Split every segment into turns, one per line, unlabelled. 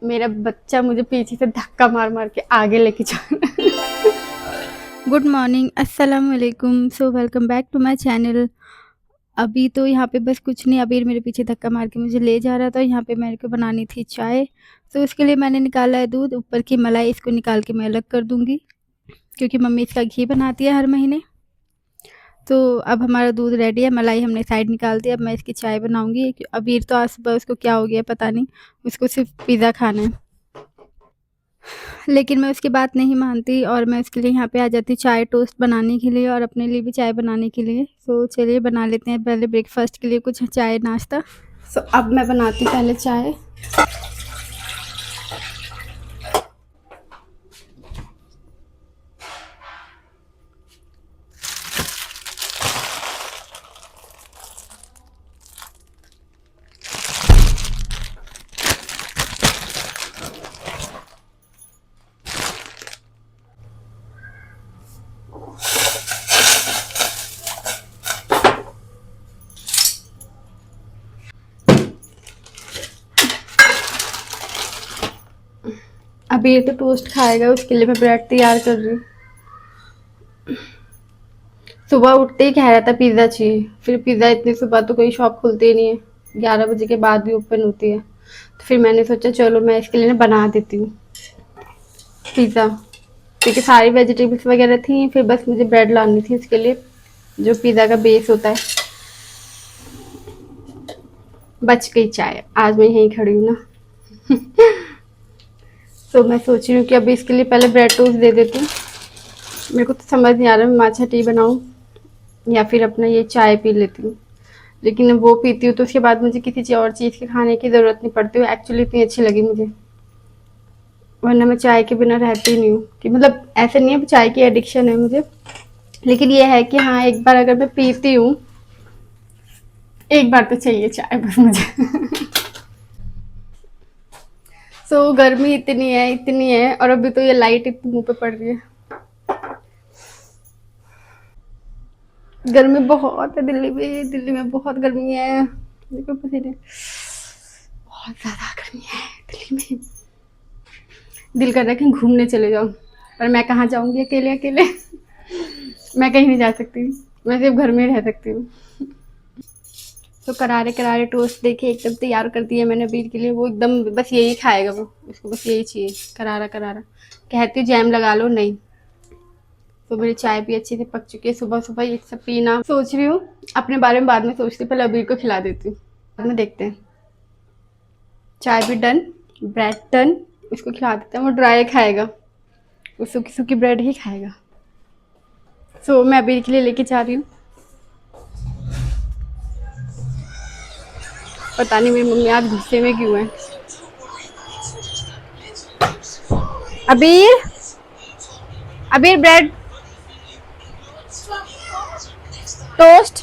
मेरा बच्चा मुझे पीछे से धक्का मार मार के आगे लेके जा रहा है। गुड मॉर्निंग, अस्सलाम वालेकुम। So welcome back to my channel. अभी तो यहाँ पे बस कुछ नहीं, अबीर मेरे पीछे धक्का मार के मुझे ले जा रहा था। यहाँ पे मेरे को बनानी थी चाय, तो उसके लिए मैंने निकाला है दूध। ऊपर की मलाई इसको निकाल के मैं अलग कर दूँगी, क्योंकि मम्मी इसका घी बनाती है हर महीने। तो अब हमारा दूध रेडी है, मलाई हमने साइड निकाल दी। अब मैं इसकी चाय बनाऊँगी। अबीर तो आज सुबह उसको क्या हो गया पता नहीं, उसको सिर्फ़ पिज़्ज़ा खाना है। लेकिन मैं उसकी बात नहीं मानती और मैं उसके लिए यहाँ पे आ जाती हूँ चाय टोस्ट बनाने के लिए और अपने लिए भी चाय बनाने के लिए। सो चलिए बना लेते हैं पहले ब्रेकफ़ास्ट के लिए कुछ चाय नाश्ता। सो अब मैं बनाती हूँ पहले चाय। अभी ये तो टोस्ट खाएगा, उसके लिए मैं ब्रेड तैयार कर रही हूँ। सुबह उठते ही कह रहा था पिज़्ज़ा चाहिए, फिर पिज़्ज़ा इतनी सुबह तो कोई शॉप खुलती ही नहीं है, 11 बजे के बाद भी ओपन होती है। तो फिर मैंने सोचा चलो मैं इसके लिए ना बना देती हूँ पिज़्ज़ा, क्योंकि सारी वेजिटेबल्स वगैरह थी। फिर बस मुझे ब्रेड लानी थी इसके लिए, जो पिज़्ज़ा का बेस होता है। बच गई चाय, आज मैं यहीं खड़ी हूँ ना। तो मैं सोच रही हूँ कि अभी इसके लिए पहले ब्रेड टोस्ट दे देती हूँ। मेरे को तो समझ नहीं आ रहा मैं माचा टी बनाऊँ या फिर अपना ये चाय पी लेती हूँ। लेकिन वो पीती हूँ तो उसके बाद मुझे किसी और चीज़ के खाने की ज़रूरत नहीं पड़ती। वो एक्चुअली इतनी अच्छी लगी मुझे, वरना मैं चाय के बिना रहती ही नहीं हूँ। कि मतलब ऐसे नहीं है चाय की एडिक्शन है मुझे, लेकिन ये है कि हाँ एक बार अगर मैं पीती हूँ, एक बार तो चाहिए चाय बस मुझे। सो गर्मी इतनी है और अभी तो ये लाइट इतनी मुंह पे पड़ रही है। गर्मी बहुत है दिल्ली में बहुत गर्मी है। देखो पसीने, बहुत ज़्यादा गर्मी है दिल्ली में। दिल कर रहा है कहीं घूमने चले जाओ, पर मैं कहाँ जाऊँगी अकेले अकेले। मैं कहीं नहीं जा सकती, मैं सिर्फ घर में रह सकती हूँ। तो करारे करारे टोस्ट देखे एकदम तैयार कर दिए मैंने अबीर के लिए। वो एकदम बस यही खाएगा, वो उसको बस यही चाहिए, करारा करारा। कहती हूँ जैम लगा लो, नहीं। तो मेरी चाय भी अच्छी से पक चुकी है। सुबह सुबह ये सब पीना सोच रही हूँ, अपने बारे में बाद में सोचती हूँ, पहले अबीर को खिला देती हूँ, बाद में देखते हैं। चाय भी डन, ब्रेड डन, इसको खिला देते हैं। वो ड्राई खाएगा, वो सूखी सूखी ब्रेड ही खाएगा। सो मैं अबीर के लिए लेके जा रही हूँ। पता नहीं मेरी मम्मी आज गुस्से में क्यों है। अबीर, अबीर ब्रेड टोस्ट।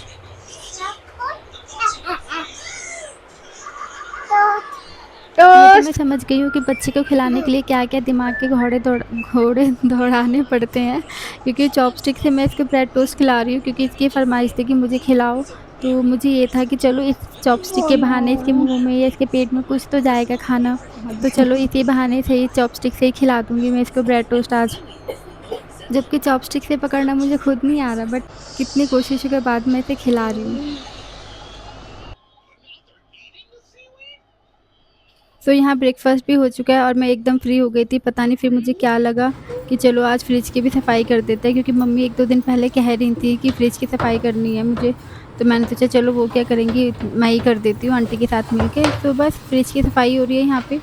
ये तो
टोस्ट।
मैं समझ गई हूँ कि बच्चे को खिलाने के लिए क्या-क्या दिमाग के घोड़े दौड़ाने पड़ते हैं, क्योंकि चॉपस्टिक से मैं इसको ब्रेड टोस्ट खिला रही हूँ, क्योंकि इसकी फ़रमाइश थी कि मुझे खिलाओ। तो मुझे ये था कि चलो इस चॉपस्टिक
ओह
के
नो।
बहाने इसके मुँह में या इसके पेट में कुछ तो जाएगा खाना, तो चलो इसी बहाने से ही चॉपस्टिक से ही खिला दूँगी मैं इसको ब्रेड टोस्ट आज। जबकि चॉपस्टिक से पकड़ना मुझे खुद नहीं आ रहा, बट कितनी कोशिशों के बाद मैं इसे खिला रही हूँ। तो यहाँ ब्रेकफ़ास्ट भी हो चुका है और मैं एकदम फ्री हो गई थी। पता नहीं फिर मुझे क्या लगा कि चलो आज फ्रिज की भी सफाई कर देते हैं, क्योंकि मम्मी 1-2 दिन पहले कह रही थी कि फ्रिज की सफाई करनी है मुझे। तो मैंने सोचा चलो वो क्या करेंगी, मैं ही कर देती हूँ आंटी के साथ मिलके। तो बस फ्रिज की सफाई हो रही है यहाँ पे।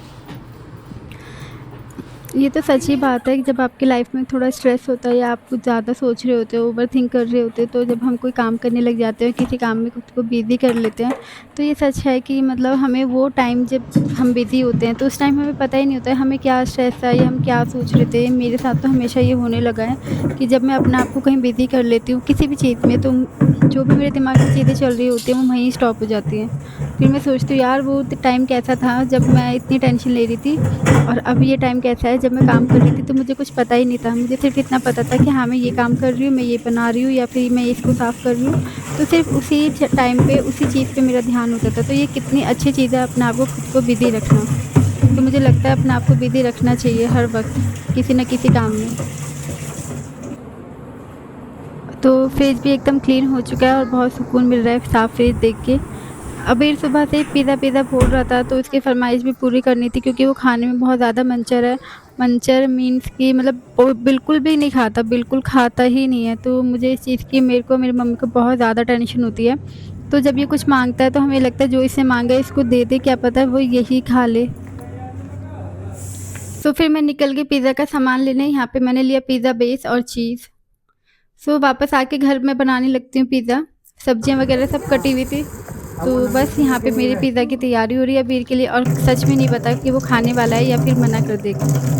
ये तो सच ही बात है कि जब आपकी लाइफ में थोड़ा स्ट्रेस होता है या आप कुछ ज़्यादा सोच रहे होते हो, ओवरथिंक कर रहे होते हो, तो जब हम कोई काम करने लग जाते हैं, किसी काम में खुद को बिज़ी कर लेते हैं, तो ये सच है कि मतलब हमें वो टाइम जब हम बिज़ी होते हैं, तो उस टाइम हमें पता ही नहीं होता है हमें क्या स्ट्रेस था या हम क्या सोच रहे थे। मेरे साथ तो हमेशा ये होने लगा है कि जब मैं अपने आप को कहीं बिज़ी कर लेती हूँ किसी भी चीज़ में, तो जो भी मेरे दिमाग में चीज़ें चल रही होती हैं वो वहीं स्टॉप हो जाती हैं। फिर मैं सोचती हूँ यार वो टाइम कैसा था जब मैं इतनी टेंशन ले रही थी, और अब ये टाइम कैसा है जब मैं काम कर रही थी तो मुझे कुछ पता ही नहीं था। मुझे सिर्फ़ इतना पता था कि हाँ, मैं ये काम कर रही हूँ, मैं ये बना रही हूँ या फिर मैं इसको साफ़ कर रही हूँ। तो सिर्फ़ उसी टाइम पे उसी चीज़ पे मेरा ध्यान होता था। तो ये कितनी अच्छी चीज़ है अपने आप को खुद को बिज़ी रखना। तो मुझे लगता है अपने आप को बिज़ी रखना चाहिए हर वक़्त किसी न किसी काम में। तो फ्रिज भी एकदम क्लीन हो चुका है और बहुत सुकून मिल रहा है साफ़ फ्रिज देख के। अबीर सुबह से ही पिज़्ज़ा बोल रहा था, तो उसकी फ़रमाइश भी पूरी करनी थी क्योंकि वो खाने में बहुत ज़्यादा मंचर है। मंचर मीन्स कि मतलब वो बिल्कुल भी नहीं खाता, बिल्कुल खाता ही नहीं है। तो मुझे इस चीज़ की मेरे को मेरी मम्मी को बहुत ज़्यादा टेंशन होती है। तो जब ये कुछ माँगता है तो हमें लगता है जो इसने माँगा है इसको दे दें, क्या पता वो यही खा ले। तो फिर मैं निकल गई पिज़्ज़ा का सामान लेने। यहाँ पे मैंने लिया पिज़्ज़ा बेस और चीज़। वापस आके घर में बनाने लगती हूँ पिज़्ज़ा। सब्जियाँ वगैरह सब कटी हुई थी। तो बस यहाँ पे मेरे पिज़्ज़ा की तैयारी हो रही है अबीर के लिए, और सच में नहीं पता कि वो खाने वाला है या फिर मना कर देगा।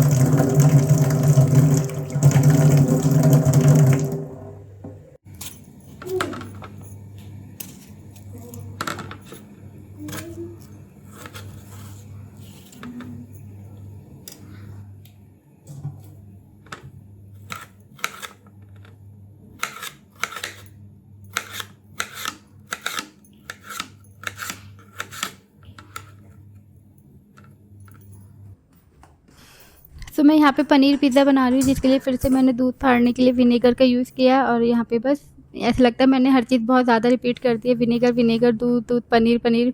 मैं यहाँ पे पनीर पिज़्ज़ा बना रही हूँ, जिसके लिए फिर से मैंने दूध फाड़ने के लिए विनेगर का यूज़ किया। और यहाँ पे बस ऐसा लगता है मैंने हर चीज़ बहुत ज़्यादा रिपीट कर दी है, विनेगर, दूध, पनीर।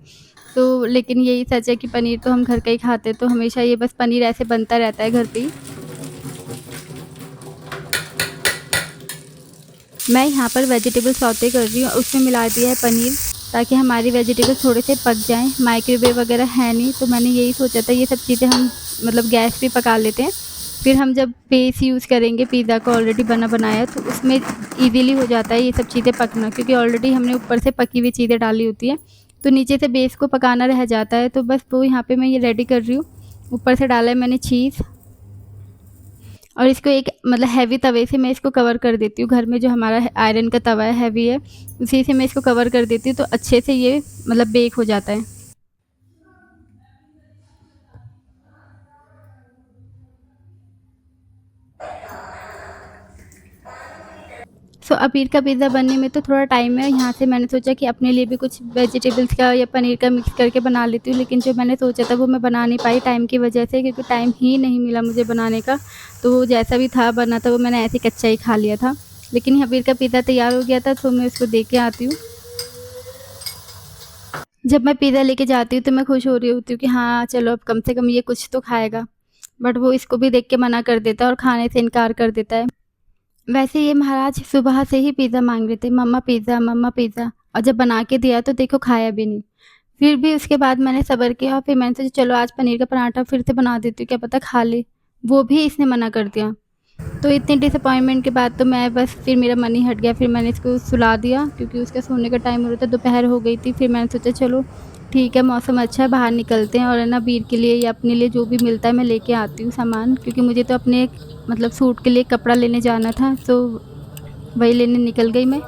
तो लेकिन यही सच है कि पनीर तो हम घर का ही खाते हैं, तो हमेशा ये बस पनीर ऐसे बनता रहता है घर पे ही। मैं यहाँ पर वेजिटेबल सौते कर रही हूँ, उसमें मिला दिया है पनीर, ताकि हमारी वेजिटेबल थोड़े से पक जाएँ। माइक्रोवेव वगैरह है नहीं, तो मैंने यही सोचा था ये सब चीज़ें हम मतलब गैस पे पका लेते हैं। फिर हम जब बेस यूज़ करेंगे पिज़्ज़ा का ऑलरेडी बना बनाया, तो उसमें ईज़िली हो जाता है ये सब चीज़ें पकना, क्योंकि ऑलरेडी हमने ऊपर से पकी हुई चीज़ें डाली होती हैं, तो नीचे से बेस को पकाना रह जाता है। तो बस वो यहाँ पे मैं ये रेडी कर रही हूँ। ऊपर से डाला है मैंने चीज़, और इसको एक मतलब हैवी तवे से मैं इसको कवर कर देती हूँ। घर में जो हमारा आयरन का तवा है, हैवी है, उसी से मैं इसको कवर कर देती हूँ, तो अच्छे से ये मतलब बेक हो जाता है। अबीर का पिज़्ज़ा बनने में तो थोड़ा टाइम है। यहाँ से मैंने सोचा कि अपने लिए भी कुछ वेजिटेबल्स का या पनीर का मिक्स करके बना लेती हूँ, लेकिन जो मैंने सोचा था वो मैं बना नहीं पाई टाइम की वजह से, क्योंकि टाइम ही नहीं मिला मुझे बनाने का। तो जैसा भी था बना था वो मैंने ऐसे ही कच्चा ही खा लिया था। लेकिन अबीर का पिज़्ज़ा तैयार हो गया था, तो मैं उसको दे के आती हूँ। जब मैं पिज़्ज़ा लेके जाती हूँ तो मैं खुश हो रही होती हूँ कि हाँ चलो अब कम से कम ये कुछ तो खाएगा, बट वो इसको भी देख के मना कर देता है और खाने से इनकार कर देता है। वैसे ये महाराज सुबह से ही पिज़्ज़ा मांग रहे थे, मम्मा पिज़्ज़ा, और जब बना के दिया तो देखो खाया भी नहीं। फिर भी उसके बाद मैंने सब्र किया और फिर मैंने सोचा चलो आज पनीर का पराठा फिर से बना देती हूँ, क्या पता खा ले। वो भी इसने मना कर दिया। तो इतनी डिसअपॉइंटमेंट के बाद तो मैं बस फिर मेरा मन ही हट गया। फिर मैंने इसको सुला दिया, क्योंकि उसका सोने का टाइम हो रहा था, दोपहर हो गई थी। फिर मैंने सोचा चलो ठीक है, मौसम अच्छा है, बाहर निकलते हैं और है ना बीर के लिए या अपने लिए जो भी मिलता है मैं लेके आती हूँ सामान, क्योंकि मुझे तो अपने मतलब सूट के लिए कपड़ा लेने जाना था, तो वही लेने निकल गई मैं।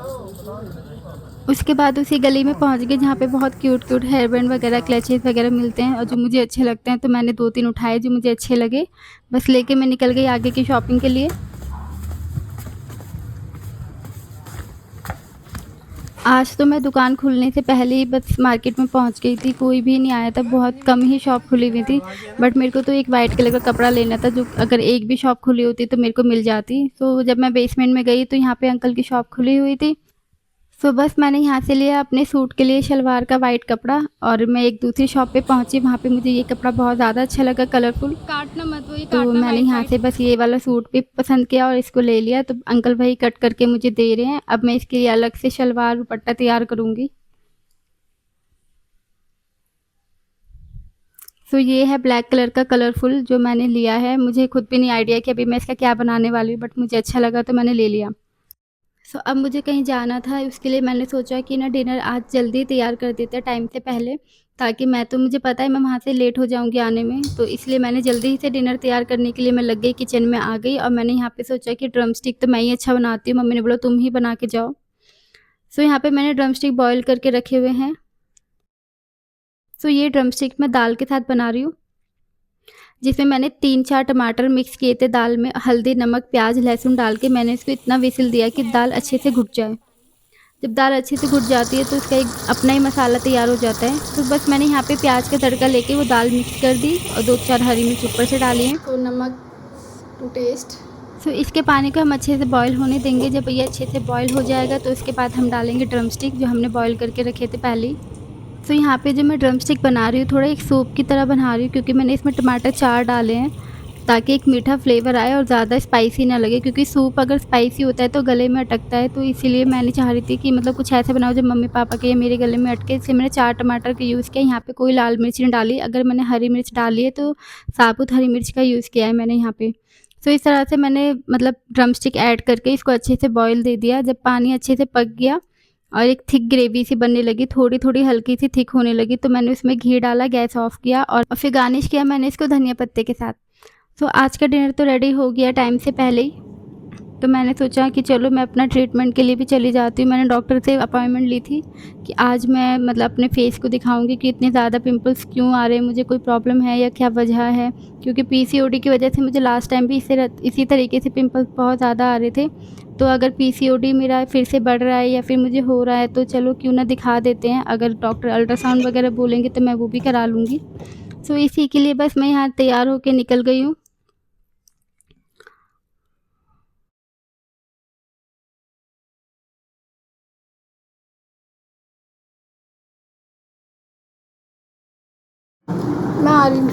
उसके बाद उसी गली में पहुंच गई जहाँ पे बहुत क्यूट हेयर बैंड वगैरह, क्लचेस वगैरह मिलते हैं और जो मुझे अच्छे लगते हैं। तो मैंने 2-3 उठाए जो मुझे अच्छे लगे, बस लेके मैं निकल गई आगे की शॉपिंग के लिए। आज तो मैं दुकान खुलने से पहले ही बस मार्केट में पहुंच गई थी, कोई भी नहीं आया था, बहुत कम ही शॉप खुली हुई थी। बट मेरे को तो एक वाइट कलर का कपड़ा लेना था, जो अगर एक भी शॉप खुली होती तो मेरे को मिल जाती। तो जब मैं बेसमेंट में गई तो यहाँ पे अंकल की शॉप खुली हुई थी। बस मैंने यहाँ से लिया अपने सूट के लिए शलवार का वाइट कपड़ा, और मैं एक दूसरी शॉप पे पहुँची। वहाँ पे मुझे ये कपड़ा बहुत ज़्यादा अच्छा लगा, कलरफुल।
काटना मत, वही
तो
काटना।
मैंने यहाँ से बस ये वाला सूट भी पसंद किया और इसको ले लिया। तो अंकल वही कट करके मुझे दे रहे हैं। अब मैं इसके लिए अलग से शलवार दुपट्टा तैयार करूँगी। ये है ब्लैक कलर का कलरफुल जो मैंने लिया है। मुझे खुद भी नहीं आइडिया कि अभी मैं इसका क्या बनाने वाली हूँ, बट मुझे अच्छा लगा तो मैंने ले लिया। अब मुझे कहीं जाना था, उसके लिए मैंने सोचा कि ना डिनर आज जल्दी तैयार कर देते हैं टाइम से पहले, ताकि मैं तो मुझे पता है मैं वहाँ से लेट हो जाऊँगी आने में। तो इसलिए मैंने जल्दी ही से डिनर तैयार करने के लिए मैं लग गई, किचन में आ गई। और मैंने यहाँ पे सोचा कि ड्रम स्टिक तो मैं ही अच्छा बनाती हूँ, मम्मी ने बोला तुम ही बना के जाओ। यहाँ पे मैंने ड्रम स्टिक बॉयल करके रखे हुए हैं। ये ड्रम स्टिक मैं दाल के साथ बना रही हूँ, जिसमें मैंने 3-4 टमाटर मिक्स किए थे दाल में, हल्दी, नमक, प्याज, लहसुन डाल के मैंने इसको इतना विसिल दिया कि दाल अच्छे से घुट जाए। जब दाल अच्छे से घुट जाती है तो उसका एक अपना ही मसाला तैयार हो जाता है। तो बस मैंने यहाँ पे प्याज का तड़का लेके वो दाल मिक्स कर दी और 2-4 हरी मिर्च ऊपर से डाली हैं।
तो नमक टू टेस्ट।
सो इसके पानी को हम अच्छे से बॉईल होने देंगे। जब ये अच्छे से बॉईल हो जाएगा तो इसके बाद हम डालेंगे ड्रम स्टिक जो हमने बॉईल करके रखे थे पहले ही। सो यहाँ पे जो मैं ड्रम स्टिक बना रही हूँ थोड़ा एक सूप की तरह बना रही हूँ, क्योंकि मैंने इसमें टमाटर 4 डाले हैं ताकि एक मीठा फ्लेवर आए और ज़्यादा स्पाइसी ना लगे, क्योंकि सूप अगर स्पाइसी होता है तो गले में अटकता है। तो इसीलिए मैंने चाह रही थी कि मतलब कुछ ऐसा बनाओ जब मम्मी पापा के या मेरे गले में अटके। इसलिए मैंने 4 टमाटर का यूज़ किया। यहाँ पे कोई लाल मिर्च नहीं डाली। अगर मैंने हरी मिर्च डाली है तो साबुत हरी मिर्च का यूज़ किया है मैंने यहाँ पे। सो इस तरह से मैंने मतलब ड्रम स्टिक ऐड करके इसको अच्छे से बॉईल दे दिया। जब पानी अच्छे से पक गया और एक थिक ग्रेवी सी बनने लगी, थोड़ी-थोड़ी हल्की सी थिक होने लगी, तो मैंने उसमें घी डाला, गैस ऑफ किया और फिर गार्निश किया मैंने इसको धनिया पत्ते के साथ। सो आज का डिनर तो रेडी हो गया टाइम से पहले ही। तो मैंने सोचा कि चलो मैं अपना ट्रीटमेंट के लिए भी चली जाती हूँ। मैंने डॉक्टर से अपॉइंटमेंट ली थी कि आज मैं मतलब अपने फेस को दिखाऊंगी कि इतने ज़्यादा पिंपल्स क्यों आ रहे हैं, मुझे कोई प्रॉब्लम है या क्या वजह है। क्योंकि पीसीओडी की वजह से मुझे लास्ट टाइम भी इसी तरीके से पिंपल्स बहुत ज़्यादा आ रहे थे। तो अगर पीसीओडी मेरा फिर से बढ़ रहा है या फिर मुझे हो रहा है तो चलो क्यों ना दिखा देते हैं। अगर डॉक्टर अल्ट्रासाउंड वगैरह बोलेंगे तो मैं वो भी करा लूँगी। सो इसी के लिए बस मैं यहाँ तैयार होकर निकल गई हूँ।
मैं आ रही हूँ।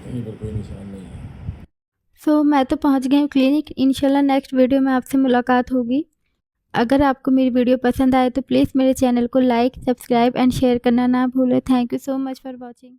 कहीं पर कोई निशान नहीं है।
सो मैं तो पहुंच गई हूँ क्लिनिक। इंशाल्लाह नेक्स्ट वीडियो में आपसे मुलाकात होगी। अगर आपको मेरी वीडियो पसंद आए तो प्लीज़ मेरे चैनल को लाइक, सब्सक्राइब एंड शेयर करना ना भूलें। Thank you so much for watching.